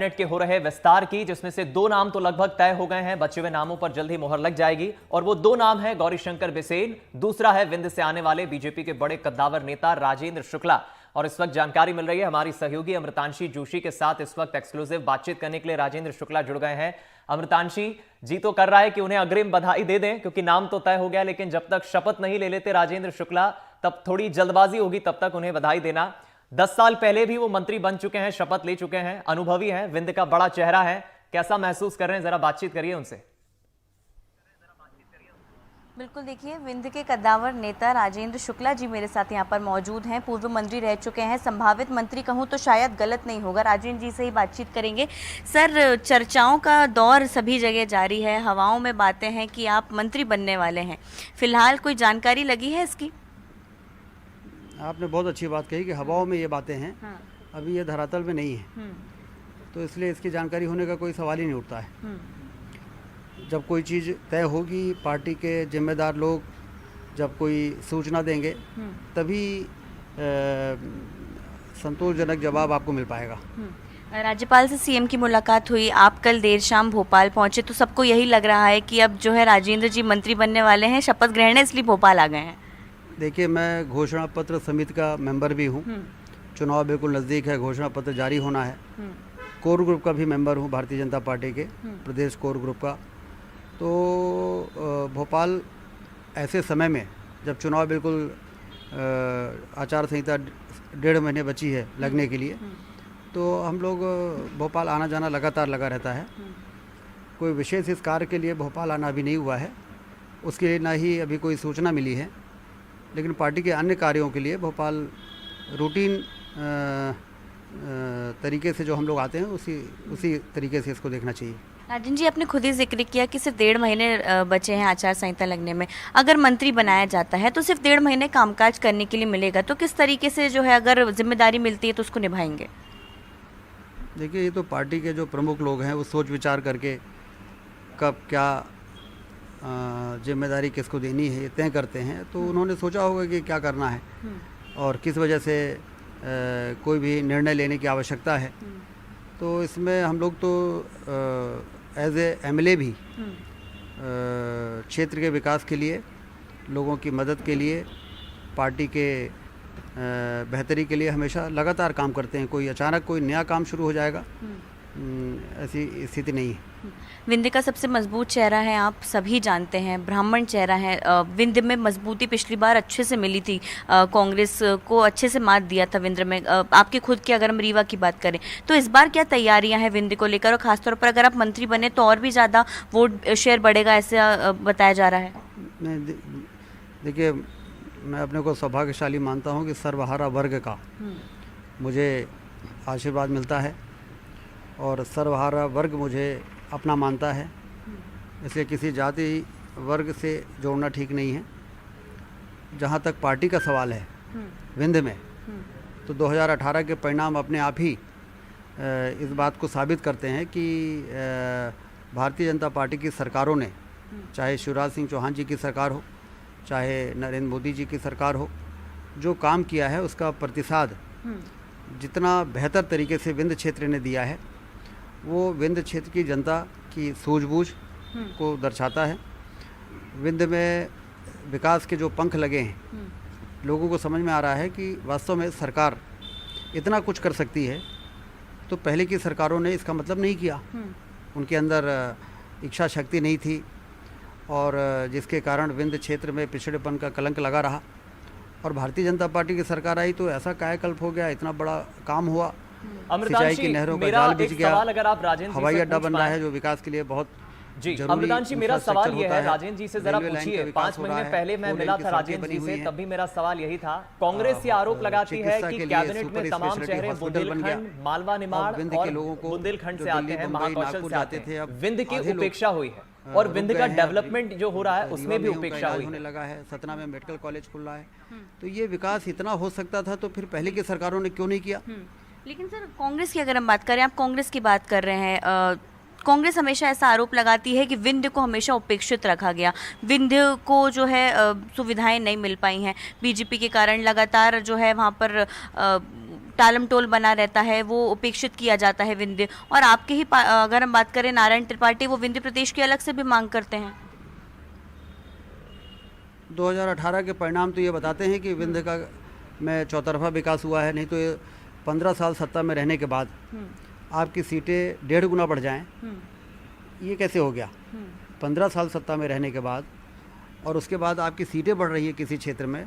Cabinet के हो रहे विस्तार की, जिसमें से 2 नाम तो लगभग तय हो गए हैं। बचे हुए नामों पर जल्द ही मुहर लग जाएगी और वो 2 नाम है गौरीशंकर बिसेन, दूसरा है विंध्य से आने वाले बीजेपी के बड़े कद्दावर नेता राजेंद्र शुक्ला। और इस वक्त जानकारी मिल रही है हमारी सहयोगी अमृतांशी जोशी के साथ इस वक्त एक्सक्लूसिव बातचीत करने के लिए राजेंद्र शुक्ला जुड़ गए हैं। अमृतांशी जी तो कर रहा है कि उन्हें अग्रिम बधाई दे दें क्योंकि नाम तो तय हो गया, लेकिन जब तक शपथ नहीं ले लेते राजेंद्र शुक्ला तब थोड़ी जल्दबाजी होगी, तब तक उन्हें बधाई देना। 10 साल पहले भी वो मंत्री बन चुके हैं, शपथ ले चुके हैं, अनुभवी हैं, विंध्य का बड़ा चेहरा है। कैसा महसूस कर रहे हैं, जरा बातचीत करिए उनसे। बिल्कुल, देखिए विंध्य के कद्दावर नेता राजेंद्र शुक्ला जी मेरे साथ यहाँ पर मौजूद हैं। पूर्व मंत्री रह चुके हैं, संभावित मंत्री कहूँ तो शायद गलत नहीं होगा। राजेंद्र जी से ही बातचीत करेंगे। सर, चर्चाओं का दौर सभी जगह जारी है, हवाओं में बातें हैं कि आप मंत्री बनने वाले हैं। फिलहाल कोई जानकारी लगी है इसकी? आपने बहुत अच्छी बात कही कि हवाओं में ये बातें हैं। हाँ। अभी ये धरातल में नहीं है, तो इसलिए इसकी जानकारी होने का कोई सवाल ही नहीं उठता है। जब कोई चीज़ तय होगी, पार्टी के जिम्मेदार लोग जब कोई सूचना देंगे तभी संतोषजनक जवाब आपको मिल पाएगा। राज्यपाल से सीएम की मुलाकात हुई, आप कल देर शाम भोपाल पहुंचे, तो सबको यही लग रहा है कि अब जो है राजेंद्र जी मंत्री बनने वाले हैं, शपथ ग्रहण है, इसलिए भोपाल आ गए हैं। देखिए, मैं घोषणा पत्र समिति का मेंबर भी हूँ। चुनाव बिल्कुल नज़दीक है, घोषणा पत्र जारी होना है। कोर ग्रुप का भी मेंबर हूँ, भारतीय जनता पार्टी के प्रदेश कोर ग्रुप का। तो भोपाल ऐसे समय में जब चुनाव बिल्कुल आचार संहिता 1.5 महीने बची है लगने के लिए, तो हम लोग भोपाल आना जाना लगातार लगा रहता है। कोई विशेष इस कार्य के लिए भोपाल आना अभी नहीं हुआ है, उसके लिए ना ही अभी कोई सूचना मिली है। लेकिन पार्टी के अन्य कार्यों के लिए भोपाल रूटीन तरीके से जो हम लोग आते हैं उसी तरीके से इसको देखना चाहिए। राजेंद्र जी, आपने खुद ही जिक्र किया कि सिर्फ 1.5 महीने बचे हैं आचार संहिता लगने में। अगर मंत्री बनाया जाता है तो सिर्फ 1.5 महीने कामकाज करने के लिए मिलेगा, तो किस तरीके से जो है अगर जिम्मेदारी मिलती है तो उसको निभाएंगे? देखिए, ये तो पार्टी के जो प्रमुख लोग हैं वो सोच विचार करके कब क्या जिम्मेदारी किसको देनी है ये तय करते हैं। तो उन्होंने सोचा होगा कि क्या करना है और किस वजह से कोई भी निर्णय लेने की आवश्यकता है। तो इसमें हम लोग तो एज ए एमएलए भी क्षेत्र के विकास के लिए, लोगों की मदद के लिए, पार्टी के बेहतरी के लिए हमेशा लगातार काम करते हैं। कोई अचानक कोई नया काम शुरू हो जाएगा ऐसी स्थिति नहीं है। विंध्य का सबसे मजबूत चेहरा है, आप सभी जानते हैं, ब्राह्मण चेहरा है। विंध्य में मजबूती पिछली बार अच्छे से मिली थी, कांग्रेस को अच्छे से मात दिया था विंध्य में। आपके खुद की अगर हम रीवा की बात करें तो इस बार क्या तैयारियां हैं विंध्य को लेकर, और खासतौर पर अगर आप मंत्री बने तो और भी ज़्यादा वोट शेयर बढ़ेगा, ऐसा बताया जा रहा है? देखिए, मैं अपने को सौभाग्यशाली मानता हूँ कि सर्वहारा वर्ग का मुझे आशीर्वाद मिलता है और सर्वहारा वर्ग मुझे अपना मानता है। इसलिए किसी जाति वर्ग से जोड़ना ठीक नहीं है। जहाँ तक पार्टी का सवाल है विंध्य में, तो 2018 के परिणाम अपने आप ही इस बात को साबित करते हैं कि भारतीय जनता पार्टी की सरकारों ने, चाहे शिवराज सिंह चौहान जी की सरकार हो, चाहे नरेंद्र मोदी जी की सरकार हो, जो काम किया है उसका प्रतिसाद जितना बेहतर तरीके से विंध्य क्षेत्र ने दिया है वो विंध्य क्षेत्र की जनता की सूझबूझ को दर्शाता है। विंध्य में विकास के जो पंख लगे हैं, लोगों को समझ में आ रहा है कि वास्तव में सरकार इतना कुछ कर सकती है, तो पहले की सरकारों ने इसका मतलब नहीं किया। उनके अंदर इच्छा शक्ति नहीं थी और जिसके कारण विंध्य क्षेत्र में पिछड़ेपन का कलंक लगा रहा। और भारतीय जनता पार्टी की सरकार आई तो ऐसा कायाकल्प हो गया, इतना बड़ा काम हुआ, सिंचाई की नहरों का जाल बिछ गया, हवाई अड्डा बन रहा है जो विकास के लिए बहुत जी। अमृतांशी, मेरा सवाल यह है, राजेंद्र जी से जरा पूछिए। 5 महीने पहले मैं मिला था राजेंद्र जी से, तब भी मेरा सवाल यही था। कांग्रेस ये आरोप लगाती है कि कैबिनेट में तमाम चेहरे बुंदेलखंड, मालवा निमाड़ और बुंदेलखंड से आते हैं, महाकौशल से आते थे। विंध्य की उपेक्षा हुई है और विंध्य का डेवलपमेंट जो हो रहा है उसमें भी उपेक्षा होने लगा है। सतना में मेडिकल कॉलेज खुल रहा है, तो ये विकास इतना हो सकता था तो फिर पहले की सरकारों ने क्यों नहीं किया? लेकिन सर, कांग्रेस की अगर हम बात करें, आप कांग्रेस की बात कर रहे हैं, कांग्रेस हमेशा ऐसा आरोप लगाती है कि विंध्य को हमेशा उपेक्षित रखा गया, विंध्य को जो है सुविधाएं नहीं मिल पाई हैं बीजेपी के कारण, लगातार जो है वहाँ पर टालमटोल बना रहता है, वो उपेक्षित किया जाता है विंध्य। और आपके ही अगर हम बात करें नारायण त्रिपाठी, वो विंध्य प्रदेश की अलग से भी मांग करते हैं। 2018 के परिणाम तो ये बताते हैं कि विंध्य का में चौतरफा विकास हुआ है। नहीं तो ये 15 साल सत्ता में रहने के बाद आपकी सीटें 1.5 गुना बढ़ जाएं, ये कैसे हो गया? 15 साल सत्ता में रहने के बाद और उसके बाद आपकी सीटें बढ़ रही है किसी क्षेत्र में,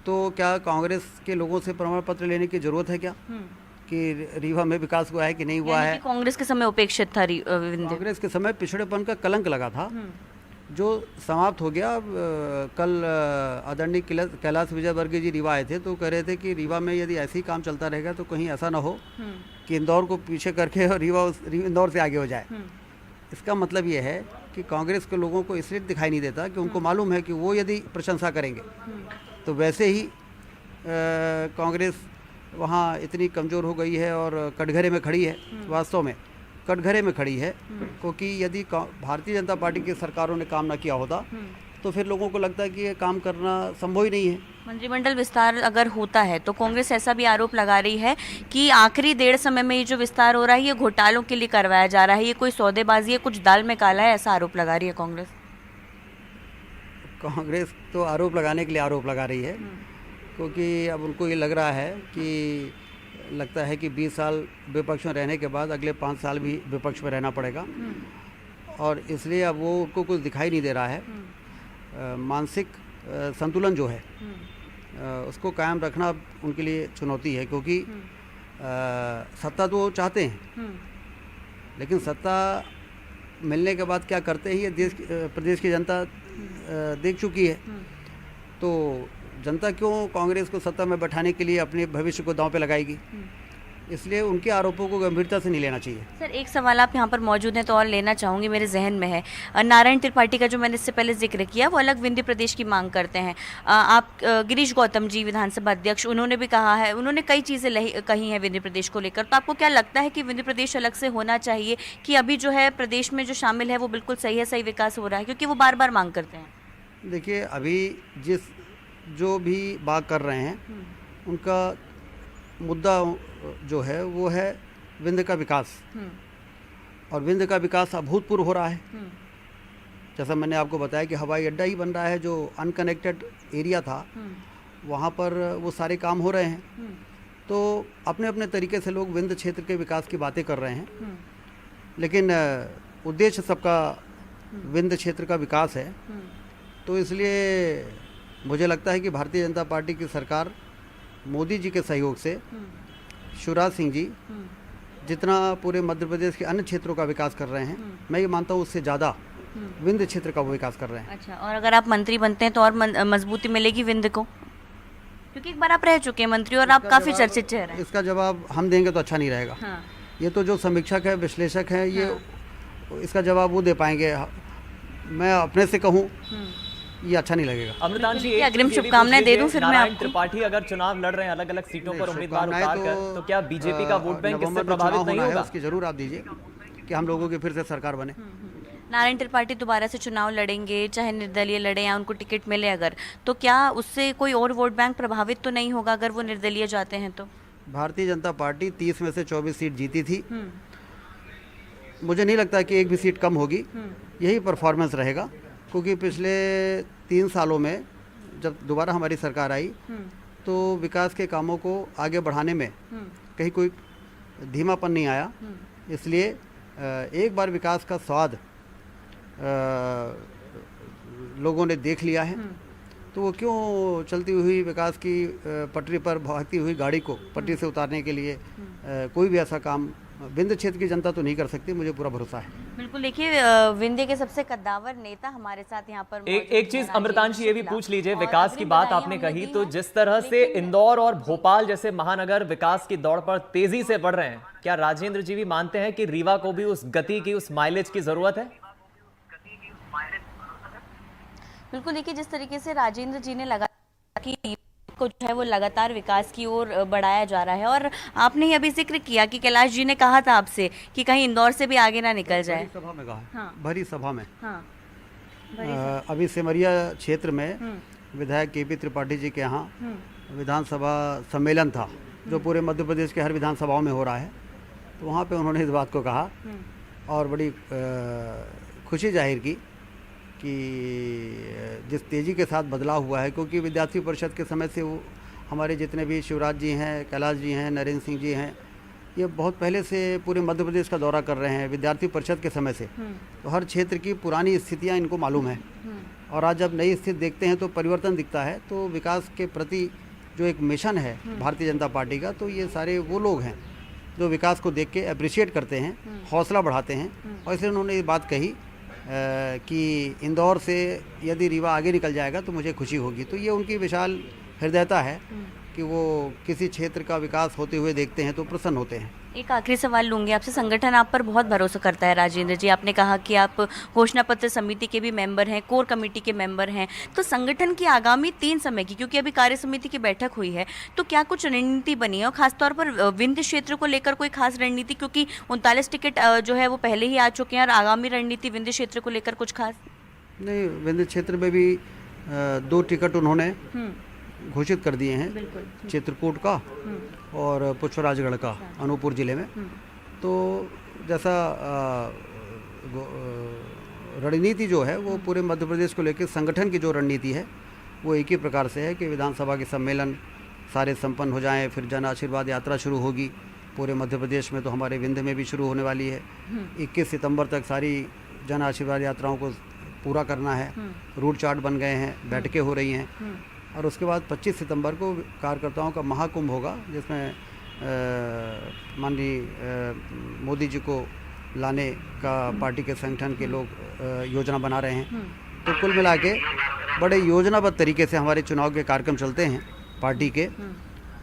तो क्या कांग्रेस के लोगों से प्रमाण पत्र लेने की जरूरत है क्या कि रीवा में विकास हुआ है कि नहीं हुआ है? कांग्रेस के समय उपेक्षित था विंध्य। कांग्रेस के समय पिछड़ेपन का कलंक लगा था, जो समाप्त हो गया। कल आदरणीय कैलाश विजयवर्गीय जी रीवा आए थे, तो कह रहे थे कि रीवा में यदि ऐसे ही काम चलता रहेगा तो कहीं ऐसा ना हो कि इंदौर को पीछे करके और रीवा इंदौर से आगे हो जाए। इसका मतलब ये है कि कांग्रेस के लोगों को इसलिए दिखाई नहीं देता कि उनको मालूम है कि वो यदि प्रशंसा करेंगे तो वैसे ही कांग्रेस वहाँ इतनी कमज़ोर हो गई है और कटघरे में खड़ी है। वास्तव में कटघरे में खड़ी है, क्योंकि यदि भारतीय जनता पार्टी की सरकारों ने काम ना किया होता तो फिर लोगों को लगता है कि ये काम करना संभव ही नहीं है। मंत्रिमंडल विस्तार अगर होता है तो कांग्रेस ऐसा भी आरोप लगा रही है कि आखिरी 1.5 समय में ये जो विस्तार हो रहा है ये घोटालों के लिए करवाया जा रहा है, ये कोई सौदेबाजी है, कुछ दाल में काला है, ऐसा आरोप लगा रही है कांग्रेस। कांग्रेस तो आरोप लगाने के लिए आरोप लगा रही है, क्योंकि अब उनको ये लग रहा है कि लगता है कि 20 साल विपक्ष में रहने के बाद अगले 5 साल भी विपक्ष में रहना पड़ेगा, और इसलिए अब वो उनको कुछ दिखाई नहीं दे रहा है। मानसिक संतुलन जो है उसको कायम रखना उनके लिए चुनौती है, क्योंकि सत्ता तो वो चाहते हैं, लेकिन सत्ता मिलने के बाद क्या करते हैं ये प्रदेश की जनता देख चुकी है। तो जनता क्यों कांग्रेस को सत्ता में बैठाने के लिए अपने भविष्य को दांव पे लगाएगी? इसलिए उनके आरोपों को गंभीरता से नहीं लेना चाहिए। सर, एक सवाल आप यहाँ पर मौजूद हैं तो और लेना चाहूँगी, मेरे जहन में है। नारायण त्रिपाठी का जो मैंने इससे पहले जिक्र किया वो अलग विंध्य प्रदेश की मांग करते हैं। आप गिरीश गौतम जी विधानसभा अध्यक्ष, उन्होंने भी कहा है, उन्होंने कई चीज़ें कही हैं विंध्य प्रदेश को लेकर। तो आपको क्या लगता है कि विंध्य प्रदेश अलग से होना चाहिए कि अभी जो है प्रदेश में जो शामिल है वो बिल्कुल सही है, सही विकास हो रहा है? क्योंकि वो बार बार मांग करते हैं। देखिए, अभी जो भी बात कर रहे हैं उनका मुद्दा जो है वो है विंध्य का विकास, और विंध्य का विकास अभूतपूर्व हो रहा है। जैसा मैंने आपको बताया कि हवाई अड्डा ही बन रहा है, जो अनकनेक्टेड एरिया था वहाँ पर वो सारे काम हो रहे हैं। तो अपने अपने तरीके से लोग विंध्य क्षेत्र के विकास की बातें कर रहे हैं, लेकिन उद्देश्य सबका विंध्य क्षेत्र का विकास है। तो इसलिए मुझे लगता है कि भारतीय जनता पार्टी की सरकार मोदी जी के सहयोग से शिवराज सिंह जी जितना पूरे मध्य प्रदेश के अन्य क्षेत्रों का विकास कर रहे हैं, मैं ये मानता हूँ उससे ज़्यादा विंध्य क्षेत्र का वो विकास कर रहे हैं। अच्छा, और अगर आप मंत्री बनते हैं तो और मजबूती मिलेगी विंध्य को? क्योंकि एक बार आप रह चुके हैं मंत्री और आप काफ़ी चर्चित चेहरा हैं। इसका जवाब हम देंगे तो अच्छा नहीं रहेगा। हाँ। ये तो जो समीक्षक है, विश्लेषक हैं, ये इसका जवाब वो दे पाएंगे। मैं अपने से कहूँ ये अच्छा नहीं लगेगा। अमृतान जी, अग्रिम शुभकामनाएं दे दूं फिर मैं नारायण आपको। त्रिपाठी अगर चुनाव लड़ रहे हैं अलग अलग सीटों पर उम्मीदवार उतारकर, तो क्या बीजेपी का वोट बैंक इससे प्रभावित नहीं होगा? उसकी जरूर आप दीजिए कि हम लोगों की फिर से सरकार बने। नारायण त्रिपाठी दोबारा से चुनाव लड़ेंगे, चाहे निर्दलीय लड़े या उनको टिकट मिले अगर, तो क्या उससे कोई और वोट बैंक प्रभावित तो नहीं होगा अगर वो निर्दलीय जाते हैं तो? भारतीय जनता पार्टी 30 में से 24 सीट जीती थी। मुझे नहीं लगता कि एक भी सीट कम होगी। यही परफॉर्मेंस रहेगा, क्योंकि पिछले 3 सालों में जब दोबारा हमारी सरकार आई तो विकास के कामों को आगे बढ़ाने में कहीं कोई धीमापन नहीं आया। इसलिए एक बार विकास का स्वाद लोगों ने देख लिया है, तो वो क्यों चलती हुई विकास की पटरी पर भागती हुई गाड़ी को पटरी से उतारने के लिए कोई भी ऐसा काम विंध्य क्षेत्र की जनता तो नहीं कर सकती, मुझे पूरा भरोसा है। बिल्कुल, देखिए विंध्य के सबसे कद्दावर नेता हमारे साथ यहाँ पर एक चीज अमृतान जी ये भी पूछ लीजिए, विकास की बात आपने कही, तो जिस तरह से इंदौर और भोपाल जैसे महानगर विकास की दौड़ पर तेजी से बढ़ रहे हैं, क्या राजेंद्र जी भी मानते हैं कि रीवा को भी उस गति की, उस माइलेज की जरूरत है? बिल्कुल, देखिए जिस तरीके से राजेंद्र जी ने लगा कि को जो है वो लगातार विकास की ओर बढ़ाया जा रहा है, और आपने ही अभी जिक्र किया कि कैलाश जी ने कहा था आपसे कि कहीं इंदौर से भी आगे ना निकल जाए। भरी सभा में कहा। हाँ। भरी सभा में। हाँ। अभी सिमरिया क्षेत्र में विधायक केपी त्रिपाठी जी के यहाँ विधानसभा सम्मेलन था, जो पूरे मध्य प्रदेश के हर विधानसभाओं में हो रहा है। तो वहाँ पे उन्होंने इस बात को कहा और बड़ी खुशी जाहिर की कि जिस तेज़ी के साथ बदलाव हुआ है, क्योंकि विद्यार्थी परिषद के समय से वो हमारे जितने भी शिवराज जी हैं, कैलाश जी हैं, नरेंद्र सिंह जी हैं, ये बहुत पहले से पूरे मध्य प्रदेश का दौरा कर रहे हैं विद्यार्थी परिषद के समय से। तो हर क्षेत्र की पुरानी स्थितियाँ इनको मालूम है और आज जब नई स्थिति देखते हैं तो परिवर्तन दिखता है। तो विकास के प्रति जो एक मिशन है भारतीय जनता पार्टी का, तो ये सारे वो लोग हैं जो विकास को देख के अप्रिशिएट करते हैं, हौसला बढ़ाते हैं। और इसलिए उन्होंने ये बात कही कि इंदौर से यदि रीवा आगे निकल जाएगा तो मुझे खुशी होगी। तो ये उनकी विशाल हृदयता है कि वो किसी क्षेत्र का विकास होते हुए देखते हैं तो प्रसन्न होते हैं। एक आखिरी सवाल लूंगी आपसे। संगठन आप पर बहुत भरोसा करता है राजेंद्र जी। आपने कहा कि आप घोषणा पत्र समिति के भी मेंबर हैं, कोर कमेटी के मेंबर हैं। तो संगठन की आगामी 3 समय की, क्योंकि अभी कार्य समिति की बैठक हुई है, तो क्या कुछ रणनीति बनी है और खासतौर पर विंध्य क्षेत्र को लेकर कोई खास रणनीति, क्योंकि 39 टिकट जो है वो पहले ही आ चुके हैं और आगामी रणनीति विंध्य क्षेत्र को लेकर कुछ खास? नहीं, विंध्य क्षेत्र में भी 2 टिकट उन्होंने घोषित कर दिए हैं, चित्रकूट का और पुष्पराजगढ़ का अनूपपुर जिले में। तो जैसा रणनीति जो है वो पूरे मध्य प्रदेश को लेकर संगठन की जो रणनीति है वो एक ही प्रकार से है कि विधानसभा के सम्मेलन सारे संपन्न हो जाएं, फिर जन आशीर्वाद यात्रा शुरू होगी पूरे मध्य प्रदेश में। तो हमारे विंध्य में भी शुरू होने वाली है। 21 सितंबर तक सारी जन आशीर्वाद यात्राओं को पूरा करना है। रूट चार्ट बन गए हैं, बैठकें हो रही हैं और उसके बाद 25 सितंबर को कार्यकर्ताओं का महाकुंभ होगा, जिसमें माननीय मोदी जी को लाने का पार्टी के संगठन के लोग योजना बना रहे हैं। तो कुल मिला के बड़े योजनाबद्ध तरीके से हमारे चुनाव के कार्यक्रम चलते हैं पार्टी के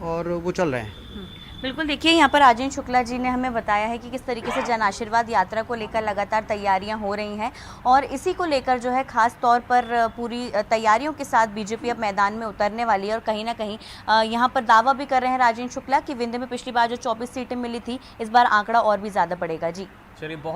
और वो चल रहे हैं। बिल्कुल, देखिए यहाँ पर राजेंद्र शुक्ला जी ने हमें बताया है कि किस तरीके से जन आशीर्वाद यात्रा को लेकर लगातार तैयारियां हो रही हैं और इसी को लेकर जो है खास तौर पर पूरी तैयारियों के साथ बीजेपी अब मैदान में उतरने वाली है। और कहीं ना कहीं यहाँ पर दावा भी कर रहे हैं राजेंद्र शुक्ला कि विंध्य में पिछली बार जो 24 सीटें मिली थी, इस बार आंकड़ा और भी ज़्यादा बढ़ेगा। जी चलिए, बहुत